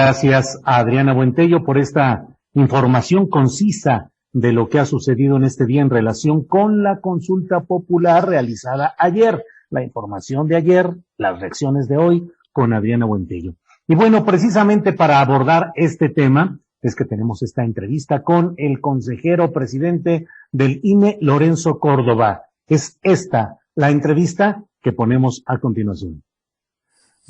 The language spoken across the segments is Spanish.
Gracias a Adriana Buentello por esta información concisa de lo que ha sucedido en este día en relación con la consulta popular realizada ayer. La información de ayer, las reacciones de hoy con Adriana Buentello. Y bueno, precisamente para abordar este tema es que tenemos esta entrevista con el consejero presidente del INE, Lorenzo Córdoba. Es esta la entrevista que ponemos a continuación.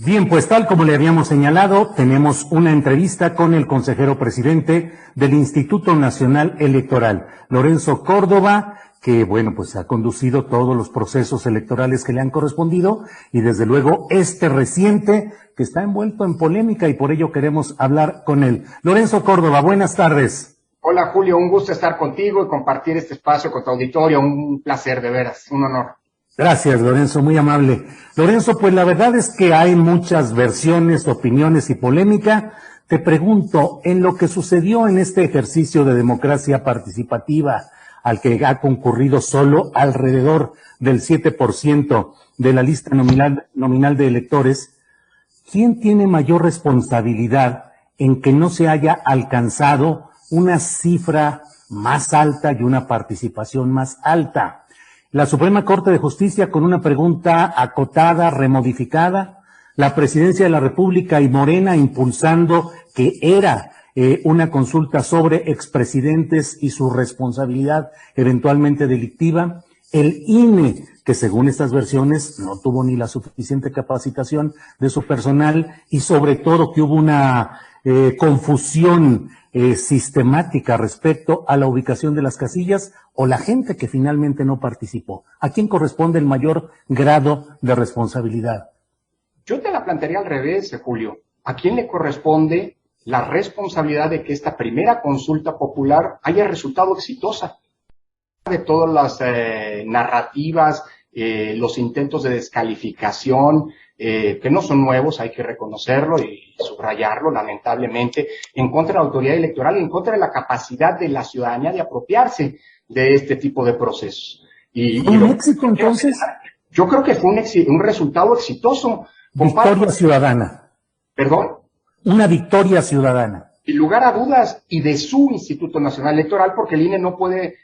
Bien, pues tal como le habíamos señalado, tenemos una entrevista con el consejero presidente del Instituto Nacional Electoral, Lorenzo Córdoba, que bueno, pues ha conducido todos los procesos electorales que le han correspondido y desde luego este reciente que está envuelto en polémica y por ello queremos hablar con él. Lorenzo Córdoba, buenas tardes. Hola Julio, un gusto estar contigo y compartir este espacio con tu auditorio, un placer de veras, un honor. Gracias, Lorenzo, muy amable. Lorenzo, pues la verdad es que hay muchas versiones, opiniones y polémica. Te pregunto, en lo que sucedió en este ejercicio de democracia participativa, al que ha concurrido solo alrededor del 7% de la lista nominal de electores, ¿quién tiene mayor responsabilidad en que no se haya alcanzado una cifra más alta y una participación más alta? La Suprema Corte de Justicia con una pregunta acotada, remodificada, la Presidencia de la República y Morena impulsando que era una consulta sobre expresidentes y su responsabilidad eventualmente delictiva, el INE, que según estas versiones no tuvo ni la suficiente capacitación de su personal y sobre todo que hubo una confusión sistemática respecto a la ubicación de las casillas o la gente que finalmente no participó. ¿A quién corresponde el mayor grado de responsabilidad? Yo te la plantearía al revés, Julio. ¿A quién le corresponde la responsabilidad de que esta primera consulta popular haya resultado exitosa? De todas las narrativas, los intentos de descalificación, que no son nuevos, hay que reconocerlo y subrayarlo, lamentablemente, en contra de la autoridad electoral y en contra de la capacidad de la ciudadanía de apropiarse de este tipo de procesos. ¿Un éxito entonces? Yo creo que fue un resultado exitoso. Victoria ciudadana. ¿Perdón? Una victoria ciudadana. Sin lugar a dudas, y de su Instituto Nacional Electoral, porque el INE no puede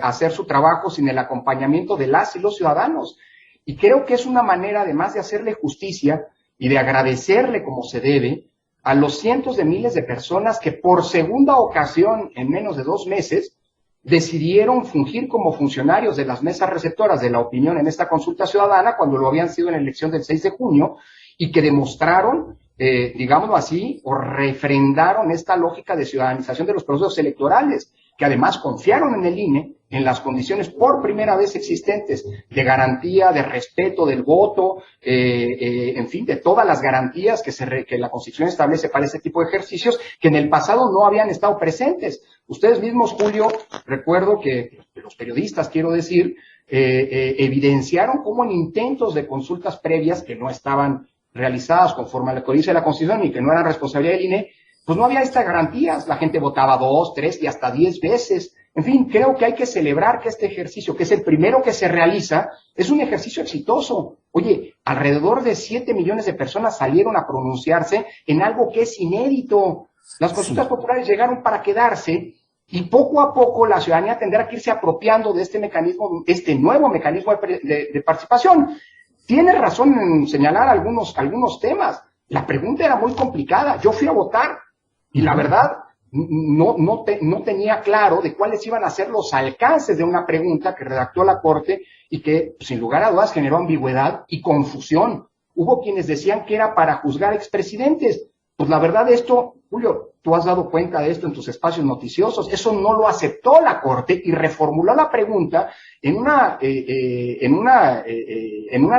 hacer su trabajo sin el acompañamiento de las y los ciudadanos. Y creo que es una manera, además de hacerle justicia y de agradecerle como se debe a los cientos de miles de personas que por segunda ocasión en menos de 2 meses decidieron fungir como funcionarios de las mesas receptoras de la opinión en esta consulta ciudadana cuando lo habían sido en la elección del 6 de junio y que demostraron, digámoslo así, o refrendaron esta lógica de ciudadanización de los procesos electorales, que además confiaron en el INE en las condiciones por primera vez existentes de garantía, de respeto del voto, en fin, de todas las garantías que la Constitución establece para este tipo de ejercicios que en el pasado no habían estado presentes. Ustedes mismos, Julio, recuerdo que los periodistas, quiero decir, evidenciaron cómo en intentos de consultas previas que no estaban realizadas conforme a lo que dice la Constitución y que no eran responsabilidad del INE, pues no había estas garantías, la gente votaba 2, 3 y hasta 10 veces. En fin, creo que hay que celebrar que este ejercicio, que es el primero que se realiza, es un ejercicio exitoso. Oye, alrededor de 7 millones de personas salieron a pronunciarse en algo que es inédito. Las consultas populares llegaron para quedarse y poco a poco la ciudadanía tendrá que irse apropiando de este mecanismo, este nuevo mecanismo de participación. Tienes razón en señalar algunos temas. La pregunta era muy complicada. Yo fui a votar y la verdad no tenía claro de cuáles iban a ser los alcances de una pregunta que redactó la Corte y que, sin lugar a dudas, generó ambigüedad y confusión. Hubo quienes decían que era para juzgar expresidentes. Pues la verdad esto, Julio, tú has dado cuenta de esto en tus espacios noticiosos, eso no lo aceptó la Corte y reformuló la pregunta en una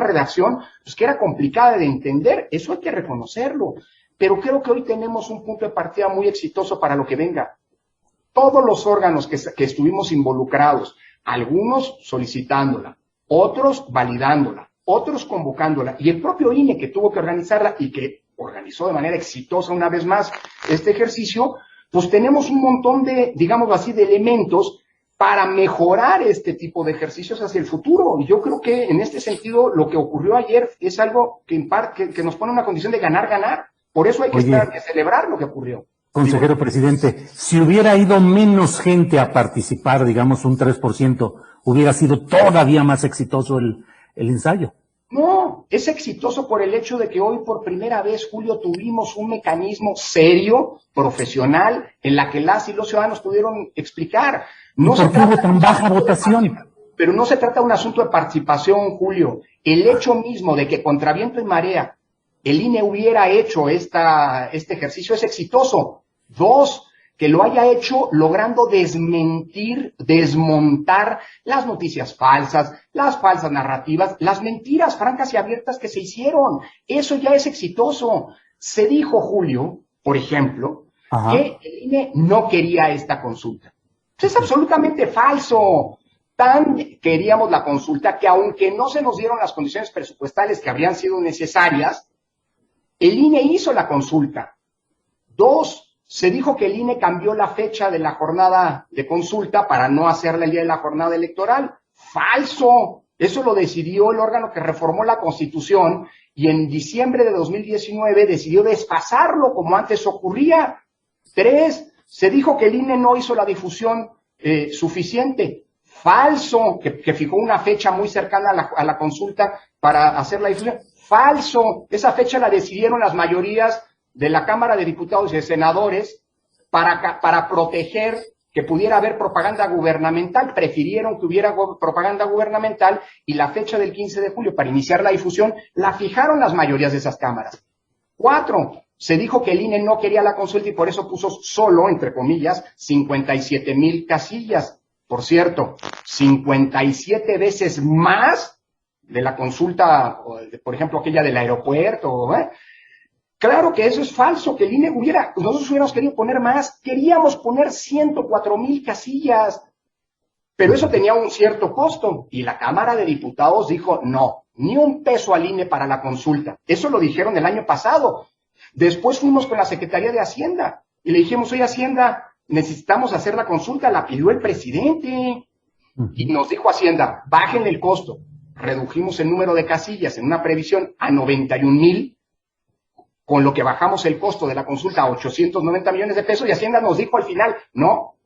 redacción pues, que era complicada de entender. Eso hay que reconocerlo. Pero creo que hoy tenemos un punto de partida muy exitoso para lo que venga. Todos los órganos que estuvimos involucrados, algunos solicitándola, otros validándola, otros convocándola, y el propio INE que tuvo que organizarla y que organizó de manera exitosa una vez más este ejercicio, pues tenemos un montón de, digámoslo así, de elementos para mejorar este tipo de ejercicios hacia el futuro. Y yo creo que en este sentido lo que ocurrió ayer es algo que nos pone en una condición de ganar-ganar. Por eso hay que Oye, celebrar lo que ocurrió. consejero presidente, si hubiera ido menos gente a participar, digamos un 3%, hubiera sido todavía más exitoso el ensayo. No, es exitoso por el hecho de que hoy por primera vez, Julio, tuvimos un mecanismo serio, profesional, en la que las y los ciudadanos pudieron explicar. No ¿Y se por qué hubo trata tan baja votación? Pero no se trata de un asunto de participación, Julio. El hecho mismo de que contra viento y marea el INE hubiera hecho este ejercicio es exitoso. Dos, que lo haya hecho logrando desmentir, desmontar las noticias falsas, las falsas narrativas, las mentiras francas y abiertas que se hicieron. Eso ya es exitoso. Se dijo, Julio, por ejemplo, que el INE no quería esta consulta. Pues es absolutamente falso. Tan queríamos la consulta que aunque no se nos dieron las condiciones presupuestales que habrían sido necesarias, el INE hizo la consulta. Dos, se dijo que el INE cambió la fecha de la jornada de consulta para no hacerla el día de la jornada electoral. Falso. Eso lo decidió el órgano que reformó la Constitución y en diciembre de 2019 decidió desfasarlo como antes ocurría. Tres, se dijo que el INE no hizo la difusión suficiente. Falso, que fijó una fecha muy cercana a la consulta para hacer la difusión. Falso, esa fecha la decidieron las mayorías de la Cámara de Diputados y de Senadores para proteger que pudiera haber propaganda gubernamental. Prefirieron que hubiera propaganda gubernamental y la fecha del 15 de julio para iniciar la difusión la fijaron las mayorías de esas cámaras. Cuatro, se dijo que el INE no quería la consulta y por eso puso solo, entre comillas, 57,000 casillas. Por cierto, 57 veces más de la consulta, por ejemplo, aquella del aeropuerto. Claro que eso es falso, que el INE nosotros hubiéramos querido poner más, queríamos poner 104,000 casillas, pero eso tenía un cierto costo y la Cámara de Diputados dijo no, ni un peso al INE para la consulta. Eso lo dijeron el año pasado. Después fuimos con la Secretaría de Hacienda y le dijimos, oye, Hacienda, necesitamos hacer la consulta, la pidió el presidente. Y nos dijo Hacienda, bajen el costo. Redujimos el número de casillas en una previsión a 91,000, con lo que bajamos el costo de la consulta a 890 millones de pesos y Hacienda nos dijo al final, no,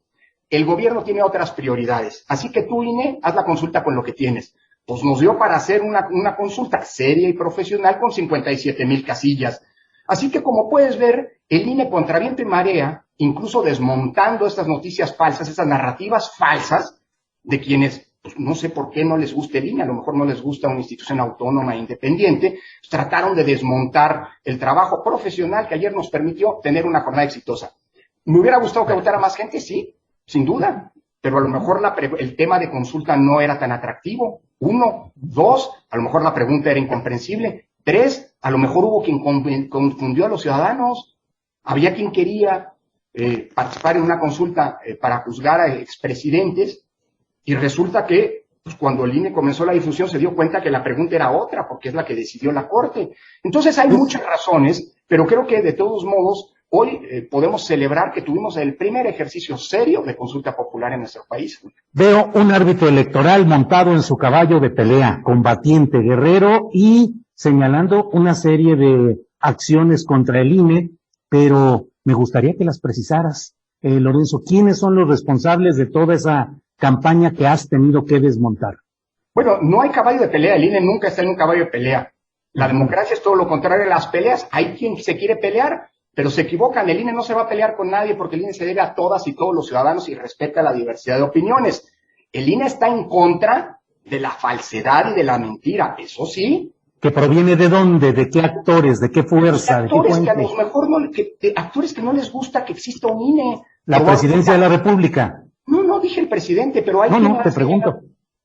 el gobierno tiene otras prioridades, así que tú, INE, haz la consulta con lo que tienes. Pues nos dio para hacer una consulta seria y profesional con 57,000 casillas. Así que como puedes ver, el INE contra viento y marea, incluso desmontando estas noticias falsas, estas narrativas falsas de quienes, pues no sé por qué no les gusta el INE, a lo mejor no les gusta una institución autónoma e independiente, pues trataron de desmontar el trabajo profesional que ayer nos permitió tener una jornada exitosa. ¿Me hubiera gustado que votara más gente? Sí, sin duda, pero a lo mejor el tema de consulta no era tan atractivo. Uno. Dos, a lo mejor la pregunta era incomprensible. Tres, a lo mejor hubo quien confundió a los ciudadanos. Había quien quería participar en una consulta para juzgar a expresidentes y resulta que pues, cuando el INE comenzó la difusión se dio cuenta que la pregunta era otra porque es la que decidió la Corte. Entonces hay muchas razones, pero creo que de todos modos hoy podemos celebrar que tuvimos el primer ejercicio serio de consulta popular en nuestro país. Veo un árbitro electoral montado en su caballo de pelea, combatiente, guerrero y señalando una serie de acciones contra el INE, pero me gustaría que las precisaras, Lorenzo. ¿Quiénes son los responsables de toda esa campaña que has tenido que desmontar? Bueno, no hay caballo de pelea, el INE nunca está en un caballo de pelea. La democracia es todo lo contrario a las peleas. Hay quien se quiere pelear, pero se equivocan. El INE no se va a pelear con nadie porque el INE se debe a todas y todos los ciudadanos y respeta la diversidad de opiniones. El INE está en contra de la falsedad y de la mentira, eso sí. ¿Que proviene de dónde? ¿De qué actores? ¿De qué fuerza? ¿De qué Actores que a fuente? lo mejor actores que no les gusta que exista un INE. La presidencia de la República. No dije el presidente, pero hay No, te pregunto.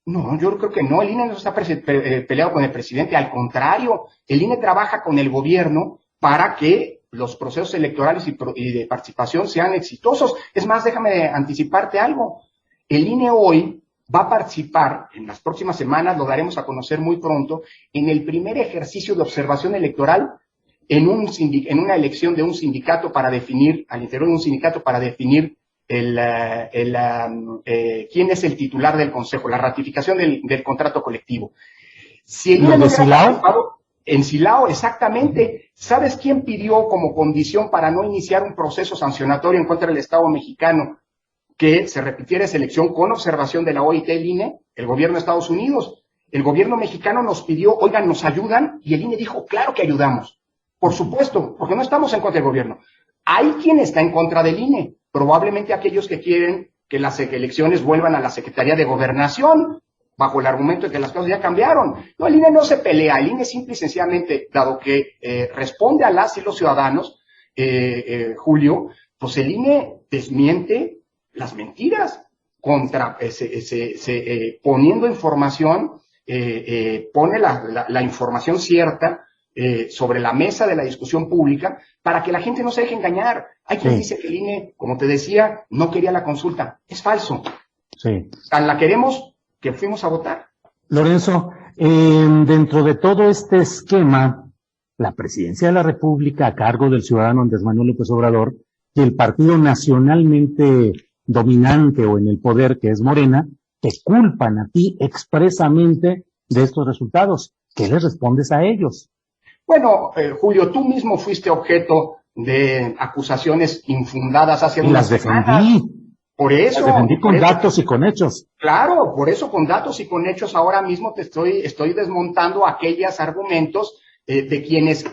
No, yo creo que no, el INE no está peleado con el presidente, al contrario, el INE trabaja con el gobierno para que los procesos electorales y de participación sean exitosos. Es más, déjame anticiparte algo. El INE hoy va a participar, en las próximas semanas, lo daremos a conocer muy pronto, en el primer ejercicio de observación electoral en una elección de un sindicato para definir, al interior de un sindicato para definir quién es el titular del consejo, la ratificación del contrato colectivo. Si el INE no hubiera participado, En Silao, exactamente. ¿Sabes quién pidió como condición para no iniciar un proceso sancionatorio en contra del Estado mexicano que se repitiera esa elección con observación de la OIT y el INE? El gobierno de Estados Unidos. El gobierno mexicano nos pidió, oigan, ¿nos ayudan? Y el INE dijo, claro que ayudamos. Por supuesto, porque no estamos en contra del gobierno. Hay quien está en contra del INE, probablemente aquellos que quieren que las elecciones vuelvan a la Secretaría de Gobernación, bajo el argumento de que las cosas ya cambiaron. No, el INE no se pelea, el INE simple y sencillamente, dado que responde a las y los ciudadanos, Julio, pues el INE desmiente las mentiras, poniendo información, pone la información cierta sobre la mesa de la discusión pública para que la gente no se deje engañar. Hay quien dice que el INE, como te decía, no quería la consulta. Es falso. Sí. Tan la queremos que fuimos a votar. Lorenzo, dentro de todo este esquema, la presidencia de la República a cargo del ciudadano Andrés Manuel López Obrador y el partido nacionalmente dominante o en el poder, que es Morena, te culpan a ti expresamente de estos resultados. ¿Qué les respondes a ellos? Bueno, Julio, tú mismo fuiste objeto de acusaciones infundadas hace unas semanas. Las defendí. Por eso. Las defendí con datos y con hechos. Claro, por eso con datos y con hechos ahora mismo te estoy desmontando aquellos argumentos de quienes,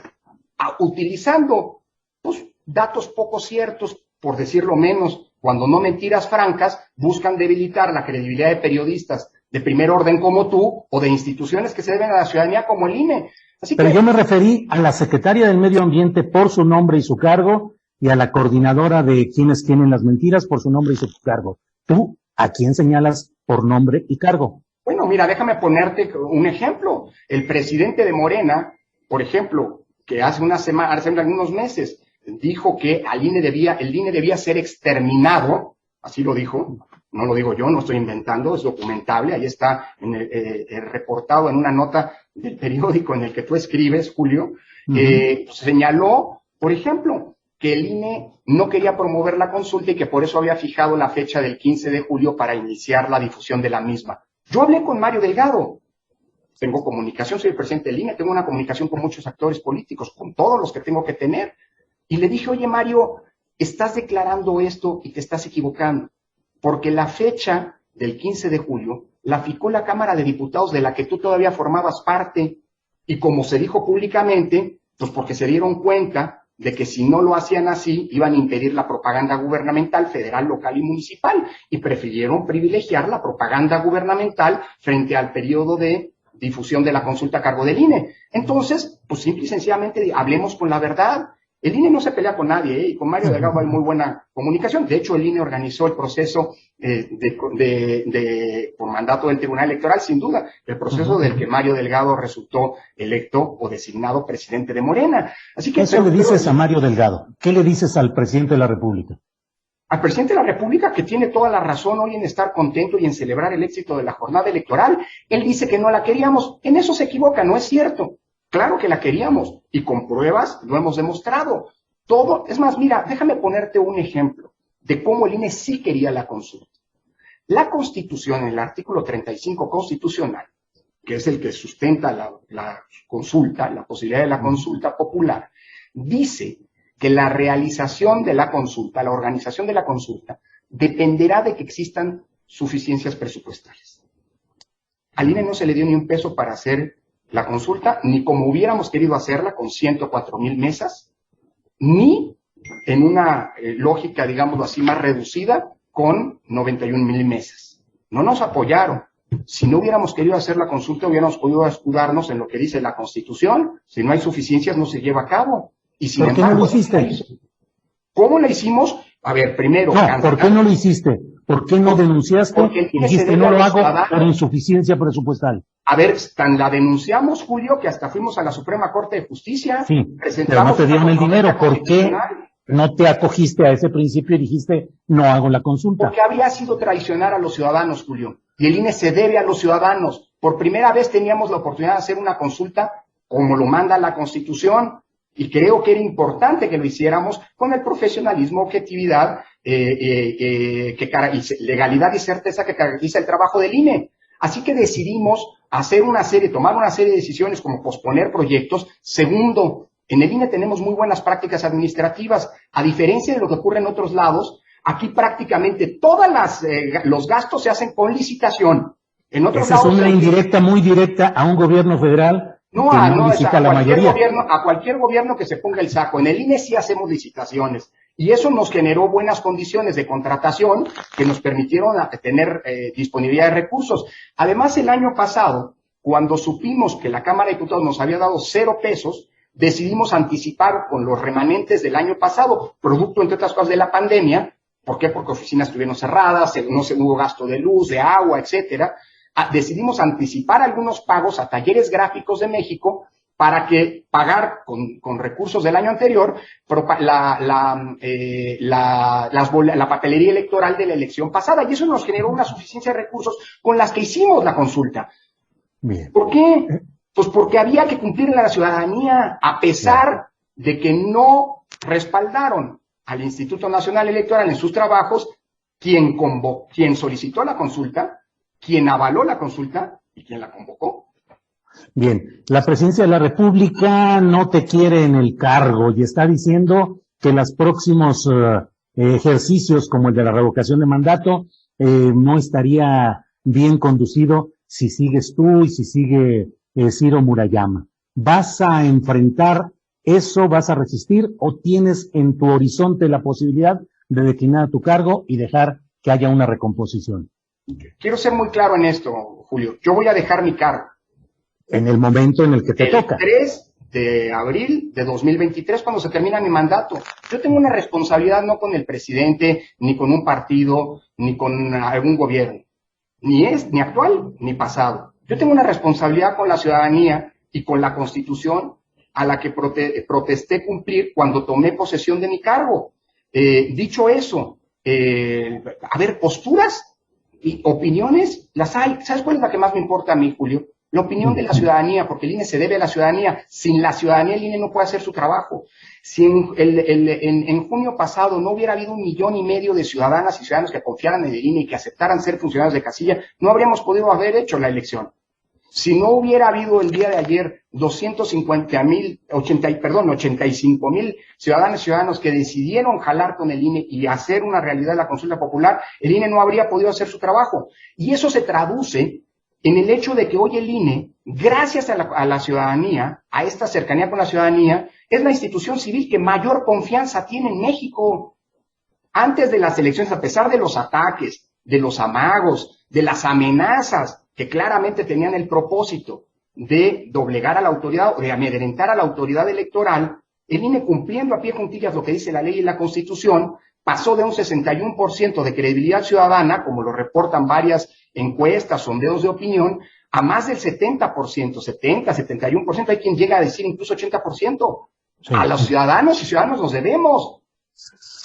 utilizando pues, datos poco ciertos, por decirlo menos, cuando no mentiras francas, buscan debilitar la credibilidad de periodistas de primer orden como tú o de instituciones que se deben a la ciudadanía como el INE. Pero yo me referí a la secretaria del Medio Ambiente por su nombre y su cargo y a la coordinadora de quienes tienen las mentiras por su nombre y su cargo. ¿Tú a quién señalas por nombre y cargo? Bueno, mira, déjame ponerte un ejemplo. El presidente de Morena, por ejemplo, que hace algunos meses, dijo que el INE debía ser exterminado, así lo dijo, no lo digo yo, no estoy inventando, es documentable, ahí está reportado en una nota del periódico en el que tú escribes, Julio, señaló, por ejemplo, que el INE no quería promover la consulta y que por eso había fijado la fecha del 15 de julio para iniciar la difusión de la misma. Yo hablé con Mario Delgado, tengo comunicación, soy el presidente del INE, tengo una comunicación con muchos actores políticos, con todos los que tengo que tener, y le dije, oye Mario, estás declarando esto y te estás equivocando, porque la fecha del 15 de julio la fijó la Cámara de Diputados de la que tú todavía formabas parte, y como se dijo públicamente, pues porque se dieron cuenta de que si no lo hacían así, iban a impedir la propaganda gubernamental federal, local y municipal, y prefirieron privilegiar la propaganda gubernamental frente al periodo de difusión de la consulta a cargo del INE. Entonces, pues simple y sencillamente hablemos con la verdad. El INE no se pelea con nadie, y con Mario Delgado hay muy buena comunicación. De hecho, el INE organizó el proceso por mandato del Tribunal Electoral, sin duda, el proceso del que Mario Delgado resultó electo o designado presidente de Morena. Así que ¿Eso le dices a Mario Delgado? ¿Qué le dices al presidente de la República? Al presidente de la República, que tiene toda la razón hoy en estar contento y en celebrar el éxito de la jornada electoral. Él dice que no la queríamos. En eso se equivoca, no es cierto. Claro que la queríamos y con pruebas lo hemos demostrado. Todo, es más, mira, déjame ponerte un ejemplo de cómo el INE sí quería la consulta. La Constitución, en el artículo 35 constitucional, que es el que sustenta la consulta, la posibilidad de la consulta popular, dice que la realización de la consulta, la organización de la consulta, dependerá de que existan suficiencias presupuestarias. Al INE no se le dio ni un peso para hacer la consulta, ni como hubiéramos querido hacerla con 104,000 mesas, ni en una lógica, digámoslo así, más reducida con 91,000 mesas. No nos apoyaron. Si no hubiéramos querido hacer la consulta, hubiéramos podido escudarnos en lo que dice la Constitución. Si no hay suficiencias, no se lleva a cabo. Y sin ¿Por qué no lo hiciste? ¿Cómo la hicimos? A ver, primero... No, ¿por qué no lo hiciste? ¿Por qué no denunciaste? Porque dijiste, no lo hago por insuficiencia presupuestal. A ver, tan la denunciamos, Julio, que hasta fuimos a la Suprema Corte de Justicia. Sí, pero no te dieron el dinero. ¿Por qué no te acogiste a ese principio y dijiste, no hago la consulta? Porque habría sido traicionar a los ciudadanos, Julio. Y el INE se debe a los ciudadanos. Por primera vez teníamos la oportunidad de hacer una consulta como lo manda la Constitución. Y creo que era importante que lo hiciéramos con el profesionalismo, objetividad, legalidad y certeza que caracteriza el trabajo del INE. Así que decidimos tomar una serie de decisiones como posponer proyectos. Segundo, en el INE tenemos muy buenas prácticas administrativas. A diferencia de lo que ocurre en otros lados, aquí prácticamente los gastos se hacen con licitación. En otros Esa es lados, una indirecta, muy directa a un gobierno federal que no licita la mayoría. A cualquier gobierno que se ponga el saco. En el INE sí hacemos licitaciones. Y eso nos generó buenas condiciones de contratación que nos permitieron tener disponibilidad de recursos. Además, el año pasado, cuando supimos que la Cámara de Diputados nos había dado 0 pesos, decidimos anticipar con los remanentes del año pasado, producto, entre otras cosas, de la pandemia. ¿Por qué? Porque oficinas estuvieron cerradas, no hubo gasto de luz, de agua, etcétera. Decidimos anticipar algunos pagos a Talleres Gráficos de México para que pagar con recursos del año anterior la papelería electoral de la elección pasada. Y eso nos generó una suficiencia de recursos con las que hicimos la consulta. Bien. ¿Por qué? Pues porque había que cumplirle a la ciudadanía, a pesar de que no respaldaron al Instituto Nacional Electoral en sus trabajos, quien solicitó la consulta, quien avaló la consulta y quien la convocó. Bien, la Presidencia de la República no te quiere en el cargo y está diciendo que los próximos ejercicios como el de la revocación de mandato no estaría bien conducido si sigues tú y si sigue Ciro Murayama. ¿Vas a enfrentar eso, vas a resistir o tienes en tu horizonte la posibilidad de declinar a tu cargo y dejar que haya una recomposición? Quiero ser muy claro en esto, Julio. Yo voy a dejar mi cargo. En el momento en el que te toca. El 3 de abril de 2023, cuando se termina mi mandato. Yo tengo una responsabilidad no con el presidente, ni con un partido, ni con algún gobierno. Ni actual, ni pasado. Yo tengo una responsabilidad con la ciudadanía y con la Constitución a la que protesté cumplir cuando tomé posesión de mi cargo. Dicho eso, a ver, posturas y opiniones, las hay. ¿Sabes cuál es la que más me importa a mí, Julio? La opinión de la ciudadanía, porque el INE se debe a la ciudadanía. Sin la ciudadanía el INE no puede hacer su trabajo. Si en junio pasado no hubiera habido 1,5 millones de ciudadanas y ciudadanos que confiaran en el INE y que aceptaran ser funcionarios de casilla, no habríamos podido haber hecho la elección. Si no hubiera habido el día de ayer 85,000 ciudadanas y ciudadanos que decidieron jalar con el INE y hacer una realidad la consulta popular, el INE no habría podido hacer su trabajo. Y eso se traduce en el hecho de que hoy el INE, gracias a la ciudadanía, a esta cercanía con la ciudadanía, es la institución civil que mayor confianza tiene en México. Antes de las elecciones, a pesar de los ataques, de los amagos, de las amenazas que claramente tenían el propósito de doblegar a la autoridad o de amedrentar a la autoridad electoral, el INE, cumpliendo a pie juntillas lo que dice la ley y la Constitución, pasó de un 61% de credibilidad ciudadana, como lo reportan varias encuestas, sondeos de opinión, a más del 70%, 70, 71%, hay quien llega a decir incluso 80%. Sí. A los ciudadanos y ciudadanos nos debemos.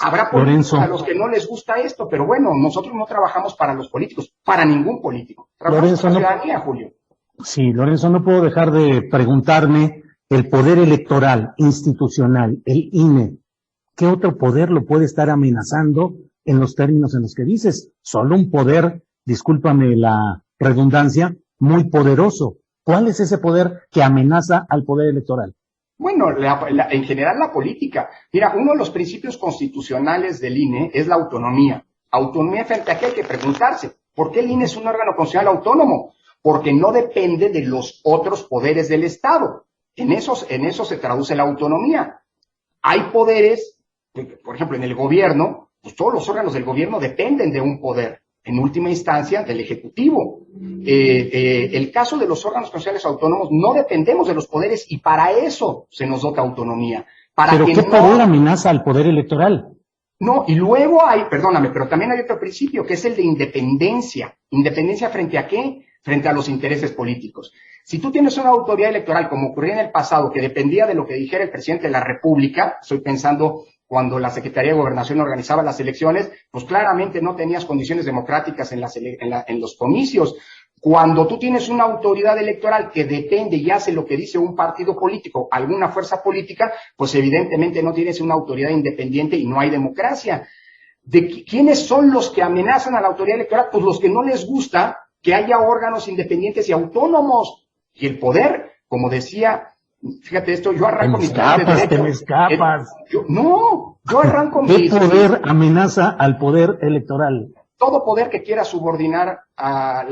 Habrá políticos a los que no les gusta esto, pero bueno, nosotros no trabajamos para los políticos, para ningún político. Trabajamos para la ciudadanía, Julio. Sí, Lorenzo, no puedo dejar de preguntarme, el poder electoral, institucional, el INE, ¿qué otro poder lo puede estar amenazando en los términos en los que dices? Solo un poder, discúlpame la redundancia, muy poderoso. ¿Cuál es ese poder que amenaza al poder electoral? Bueno, en general la política. Mira, uno de los principios constitucionales del INE es la autonomía. Autonomía frente a qué hay que preguntarse. ¿Por qué el INE es un órgano constitucional autónomo? Porque no depende de los otros poderes del Estado. En eso se traduce la autonomía. Hay poderes, por ejemplo, en el gobierno, pues todos los órganos del gobierno dependen de un poder, en última instancia del Ejecutivo. El caso de los órganos constitucionales autónomos, no dependemos de los poderes y para eso se nos dota autonomía. ¿Pero qué poder amenaza al poder electoral? No, y luego perdóname, pero también hay otro principio que es el de independencia. ¿Independencia frente a qué? Frente a los intereses políticos. Si tú tienes una autoridad electoral, como ocurría en el pasado, que dependía de lo que dijera el presidente de la República, estoy pensando cuando la Secretaría de Gobernación organizaba las elecciones, pues claramente no tenías condiciones democráticas en los comicios. Cuando tú tienes una autoridad electoral que depende y hace lo que dice un partido político, alguna fuerza política, pues evidentemente no tienes una autoridad independiente y no hay democracia. ¿Quiénes son los que amenazan a la autoridad electoral? Pues los que no les gusta que haya órganos independientes y autónomos. Y el poder, como decía, fíjate esto, yo arranco mis clases de derecho. Te me escapas. Yo arranco ¿Qué poder amenaza al poder electoral? Todo poder que quiera subordinar a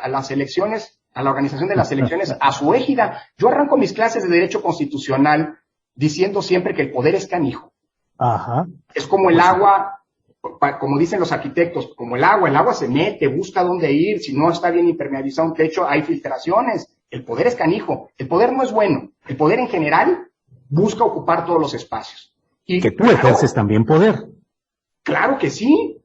las elecciones, a la organización de las elecciones, a su égida. Yo arranco mis clases de derecho constitucional diciendo siempre que el poder es canijo. Ajá. Es como el agua, como dicen los arquitectos, como el agua se mete, busca dónde ir, si no está bien impermeabilizado un techo, hay filtraciones. El poder es canijo, el poder no es bueno, el poder en general busca ocupar todos los espacios. Y que tú ejerces también poder. Claro que sí,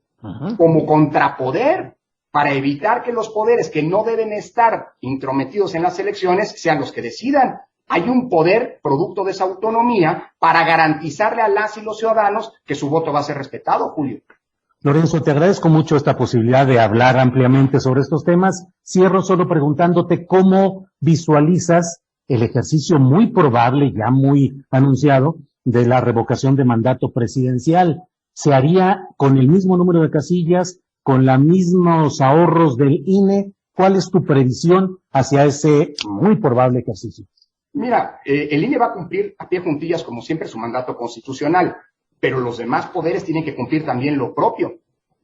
como contrapoder, para evitar que los poderes que no deben estar intrometidos en las elecciones sean los que decidan. Hay un poder producto de esa autonomía para garantizarle a las y los ciudadanos que su voto va a ser respetado, Julio. Lorenzo, te agradezco mucho esta posibilidad de hablar ampliamente sobre estos temas. Cierro solo preguntándote cómo visualizas el ejercicio muy probable, ya muy anunciado, de la revocación de mandato presidencial. ¿Se haría con el mismo número de casillas, con los mismos ahorros del INE? ¿Cuál es tu previsión hacia ese muy probable ejercicio? Mira, el INE va a cumplir a pie juntillas, como siempre, su mandato constitucional, pero los demás poderes tienen que cumplir también lo propio.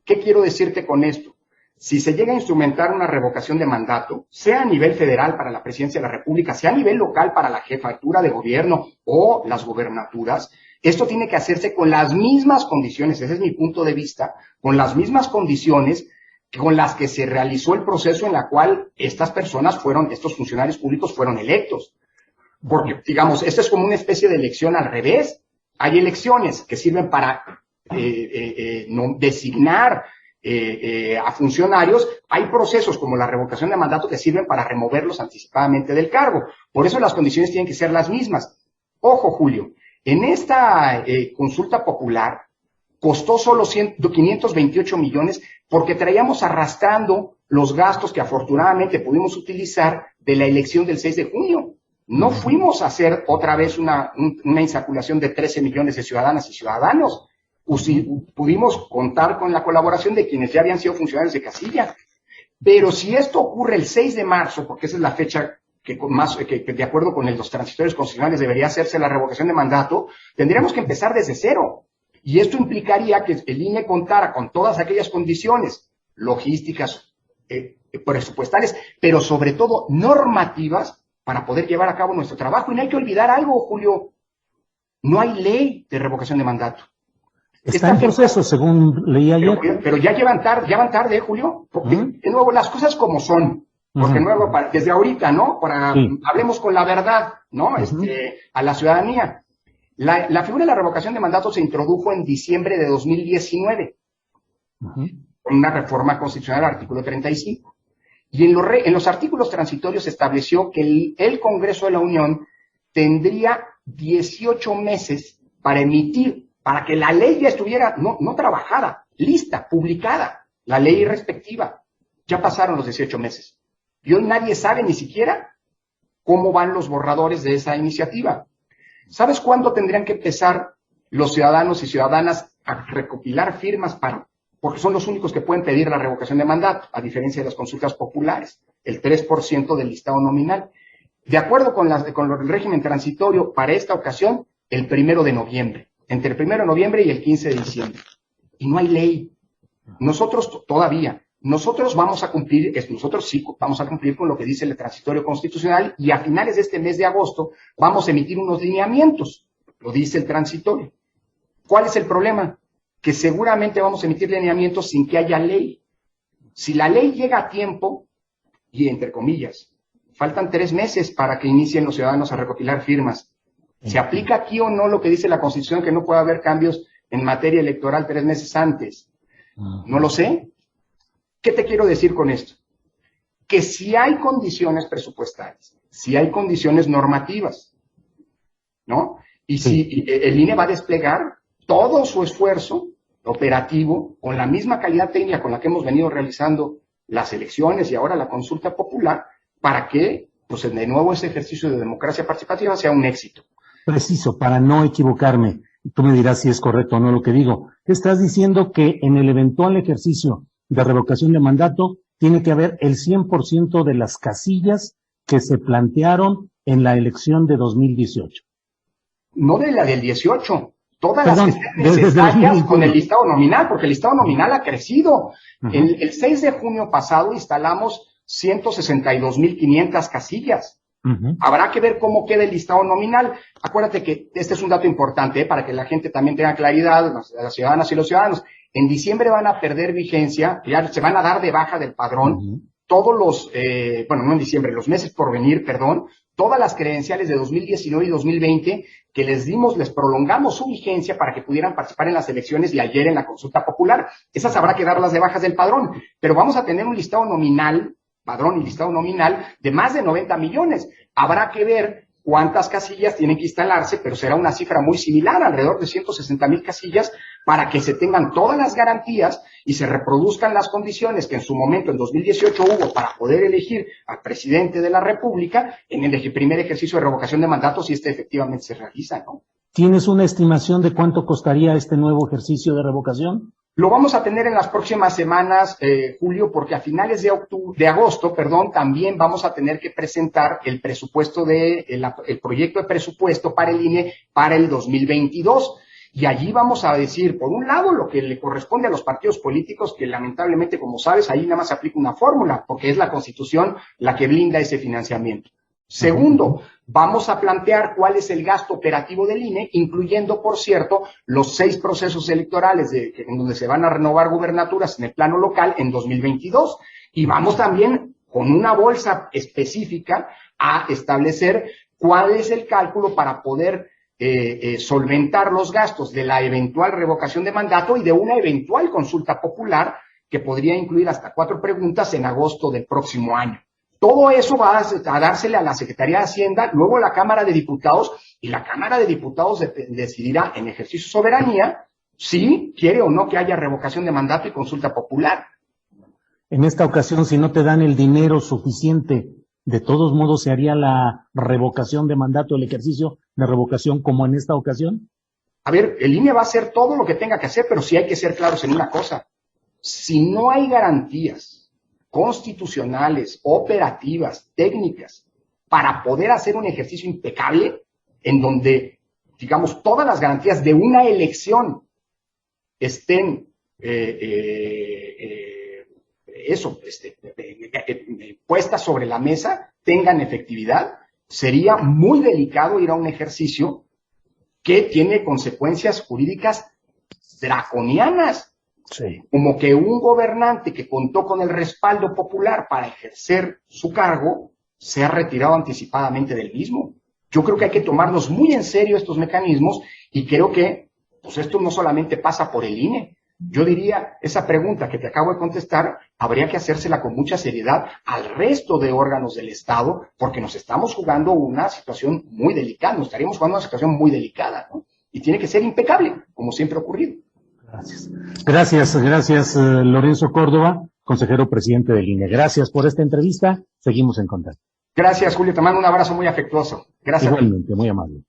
¿Qué quiero decirte con esto? Si se llega a instrumentar una revocación de mandato, sea a nivel federal para la presidencia de la República, sea a nivel local para la jefatura de gobierno o las gobernaturas, esto tiene que hacerse con las mismas condiciones, ese es mi punto de vista, con las mismas condiciones con las que se realizó el proceso en la cual estos funcionarios públicos fueron electos. Porque, digamos, esta es como una especie de elección al revés. Hay elecciones que sirven para designar a funcionarios. Hay procesos como la revocación de mandato que sirven para removerlos anticipadamente del cargo. Por eso las condiciones tienen que ser las mismas. Ojo, Julio, en esta consulta popular costó solo 528 millones porque traíamos arrastrando los gastos que afortunadamente pudimos utilizar de la elección del 6 de junio. No fuimos a hacer otra vez una insaculación de 13 millones de ciudadanas y ciudadanos. Pudimos contar con la colaboración de quienes ya habían sido funcionarios de casilla. Pero si esto ocurre el 6 de marzo, porque esa es la fecha que de acuerdo con los transitorios constitucionales debería hacerse la revocación de mandato, tendríamos que empezar desde cero. Y esto implicaría que el INE contara con todas aquellas condiciones logísticas, presupuestales, pero sobre todo normativas, para poder llevar a cabo nuestro trabajo. Y no hay que olvidar algo, Julio. No hay ley de revocación de mandato. Está en proceso, según leí ayer. Pero ya van tarde, Julio. Porque, de nuevo, las cosas como son. Porque nuevo, desde ahorita, ¿no? Hablemos con la verdad, ¿no? A la ciudadanía. La figura de la revocación de mandato se introdujo en diciembre de 2019. Con una reforma constitucional al artículo 35. Y en los artículos transitorios se estableció que el Congreso de la Unión tendría 18 meses para emitir, para que la ley ya estuviera, no trabajada, lista, publicada, la ley respectiva. Ya pasaron los 18 meses. Y hoy nadie sabe ni siquiera cómo van los borradores de esa iniciativa. ¿Sabes cuándo tendrían que empezar los ciudadanos y ciudadanas a recopilar firmas porque son los únicos que pueden pedir la revocación de mandato, a diferencia de las consultas populares, el 3% del listado nominal? De acuerdo con el régimen transitorio, para esta ocasión, el 1 de noviembre, entre el 1 de noviembre y el 15 de diciembre. Y no hay ley. Nosotros vamos a cumplir con lo que dice el transitorio constitucional y a finales de este mes de agosto vamos a emitir unos lineamientos, lo dice el transitorio. ¿Cuál es el problema? Que seguramente vamos a emitir lineamientos sin que haya ley. Si la ley llega a tiempo, y entre comillas, faltan 3 meses para que inicien los ciudadanos a recopilar firmas, ¿se aplica aquí o no lo que dice la Constitución, que no puede haber cambios en materia electoral 3 meses antes? No lo sé. ¿Qué te quiero decir con esto? Que si hay condiciones presupuestarias, si hay condiciones normativas, ¿no? Y si el INE va a desplegar todo su esfuerzo operativo con la misma calidad técnica con la que hemos venido realizando las elecciones y ahora la consulta popular, para que, pues de nuevo, ese ejercicio de democracia participativa sea un éxito. Preciso, para no equivocarme, tú me dirás si es correcto o no lo que digo. Estás diciendo que en el eventual ejercicio de revocación de mandato, tiene que haber el 100% de las casillas que se plantearon en la elección de 2018. No de la del 18, todas Perdón, las que estén necesarias con el listado nominal, porque el listado nominal ha crecido. El 6 de junio pasado instalamos 162,500 casillas. Habrá que ver cómo queda el listado nominal. Acuérdate que este es un dato importante, para que la gente también tenga claridad, las ciudadanas y los ciudadanos. En diciembre van a perder vigencia, ya se van a dar de baja del padrón todos los, no en diciembre, los meses por venir, todas las credenciales de 2019 y 2020 que les prolongamos su vigencia para que pudieran participar en las elecciones de ayer en la consulta popular. Esas habrá que darlas de bajas del padrón, pero vamos a tener un listado nominal, padrón y listado nominal, de más de 90 millones. Habrá que ver cuántas casillas tienen que instalarse, pero será una cifra muy similar, alrededor de 160,000 casillas, para que se tengan todas las garantías y se reproduzcan las condiciones que en su momento, en 2018, hubo para poder elegir al presidente de la República en el primer ejercicio de revocación de mandato, si este efectivamente se realiza, ¿no? ¿Tienes una estimación de cuánto costaría este nuevo ejercicio de revocación? Lo vamos a tener en las próximas semanas, Julio, porque a finales de agosto, también vamos a tener que presentar el presupuesto el proyecto de presupuesto para el INE para el 2022. Y allí vamos a decir, por un lado, lo que le corresponde a los partidos políticos, que lamentablemente, como sabes, ahí nada más se aplica una fórmula, porque es la Constitución la que blinda ese financiamiento. Segundo, vamos a plantear cuál es el gasto operativo del INE, incluyendo, por cierto, los 6 procesos electorales en donde se van a renovar gubernaturas en el plano local en 2022. Y vamos también con una bolsa específica a establecer cuál es el cálculo para poder solventar los gastos de la eventual revocación de mandato y de una eventual consulta popular que podría incluir hasta 4 preguntas en agosto del próximo año. Todo eso va a dársele a la Secretaría de Hacienda, luego a la Cámara de Diputados, y la Cámara de Diputados decidirá en ejercicio de soberanía si quiere o no que haya revocación de mandato y consulta popular. En esta ocasión, si no te dan el dinero suficiente, ¿de todos modos se haría la revocación de mandato, el ejercicio de revocación como en esta ocasión? A ver, el INE va a hacer todo lo que tenga que hacer, pero sí hay que ser claros en una cosa. Si no hay garantías constitucionales, operativas, técnicas, para poder hacer un ejercicio impecable, en donde, digamos, todas las garantías de una elección estén puestas sobre la mesa, tengan efectividad, sería muy delicado ir a un ejercicio que tiene consecuencias jurídicas draconianas. Sí. Como que un gobernante que contó con el respaldo popular para ejercer su cargo se ha retirado anticipadamente del mismo. Yo creo que hay que tomarnos muy en serio estos mecanismos y creo que esto no solamente pasa por el INE. Yo diría, esa pregunta que te acabo de contestar, habría que hacérsela con mucha seriedad al resto de órganos del Estado, porque nos estamos jugando una situación muy delicada, nos estaríamos jugando una situación muy delicada, ¿no? Y tiene que ser impecable, como siempre ha ocurrido. Gracias, Lorenzo Córdoba, consejero presidente del INE. Gracias por esta entrevista. Seguimos en contacto. Gracias, Julio. Te mando un abrazo muy afectuoso. Gracias. Igualmente, muy amable.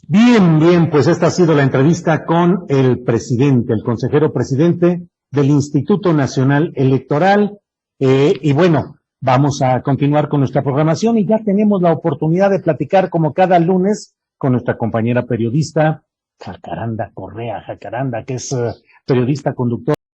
Bien, pues esta ha sido la entrevista con el presidente, el consejero presidente del Instituto Nacional Electoral. Y bueno, vamos a continuar con nuestra programación y ya tenemos la oportunidad de platicar como cada lunes con nuestra compañera periodista Jacaranda Correa, que es periodista conductora